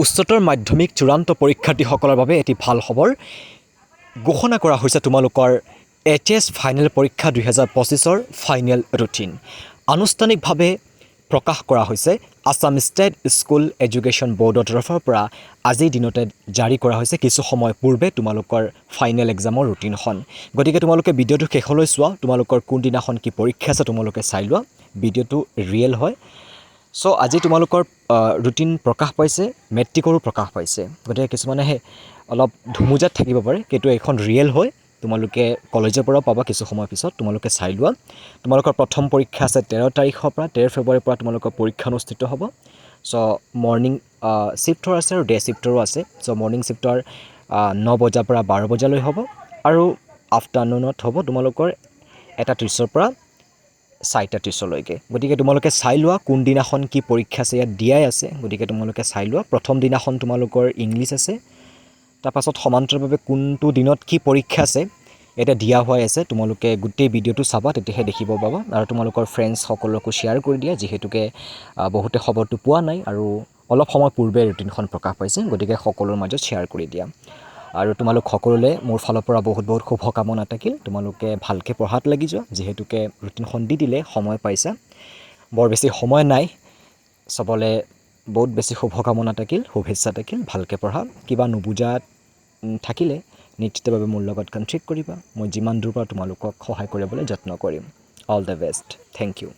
উচ্চতৰ মাধ্যমিক চূড়ান্ত পৰীক্ষাৰ্থীসকলৰ বাবে এটি ভাল খবৰ ঘোষণা কৰা হৈছে তোমালোকৰ HS ফাইনেল পৰীক্ষা 2025ৰ ফাইনেল ৰুটিন আনুষ্ঠানিকভাৱে প্ৰকাশ কৰা হৈছে আসাম ষ্টেট স্কুল এডুকেশ্যন বৰ্ডৰ তৰফৰ পৰা আজিৰ দিনতে জাৰি কৰা হৈছে কিছু সময় পূৰ্বে তোমালোকৰ ফাইনেল এক্সামৰ ৰুটিনখন গতিকে তোমালোকে ভিডিঅ'টো শেষলৈ চোৱা তোমালোকৰ কোন দিনাখন কি পৰীক্ষা আছে তোমালোকে চাই লোৱা ভিডিঅ'টো ৰিয়েল হয় সো আজি তোমালোকৰ ৰুটিন প্ৰকাশ পাইছে মেট্ৰিকৰো প্ৰকাশ পাইছে গতিকে কিছুমানে অলপ ধুমুজাত থাকিব পাৰে কিন্তু এখন ৰিয়েল হয় তোমালোকে কলেজৰ পৰা পাবা কিছু সময় পিছত তোমালোকে চাই লোৱা তোমালোকৰ প্ৰথম পৰীক্ষা আছে 13 তাৰিখৰ পৰা 13 ফেব্ৰুৱাৰীৰ পৰা তোমালোকৰ পৰীক্ষা অনুষ্ঠিত হ'ব সো মৰ্নিং শিফটৰ আছে আৰু ডে শিফটৰো আছে সো মৰ্নিং শিফটৰ 9 বজাৰ পৰা 12 বজালৈ হ'ব আৰু আফটাৰনুনত হ'ব তোমালোকৰ 1:30 পৰা 4:30 লৈকে গতিকে তোমালোকে চাই লোৱা কোন দিনাখন কি পৰীক্ষা আছে ইয়াত দিয়াই আছে গতিকে তোমালোকে চাই লোৱা প্ৰথম দিনাখন তোমালোকৰ ইংলিছ আছে তাৰ পাছত সমান্তৰালভাৱে কোনটো দিনত কি পৰীক্ষা আছে এটা দিয়া হৈ আছে তোমালোকে গোটেই ভিডিঅ'টো চাবা তেতিয়াহে দেখিব পাবা আৰু তোমালোকৰ ফ্ৰেণ্ডছ সকলকো শ্বেয়াৰ কৰি দিয়া যিহেতুকে বহুতে খবৰটো পোৱা নাই আৰু অলপ সময় পূৰ্বে ৰুটিনখন প্ৰকাশ পাইছে গতিকে সকলোৰ মাজত শ্বেয়াৰ কৰি দিয়া আৰু তোমালোক সকলোলে মোৰ ফালৰ পৰা বহুত বহুত শুভকামনা থাকিল তোমালোকে ভালকে পঢ়াত লাগি যোৱা যেহেতুকে ৰুটিনখন দি দিলে সময় পাইছা বৰ বেছি সময় নাই সবলে বহুত বেছি শুভকামনা থাকিল শুভেচ্ছা থাকিল ভালকে পঢ়া কিবা নুবুজাত থাকিলে নিশ্চিতভাৱে মোৰ লগত কণ্টেক্ট কৰিবা মই যিমান দূৰ পৰা তোমালোকক সহায় কৰিবলৈ যত্ন কৰিম all the best thank U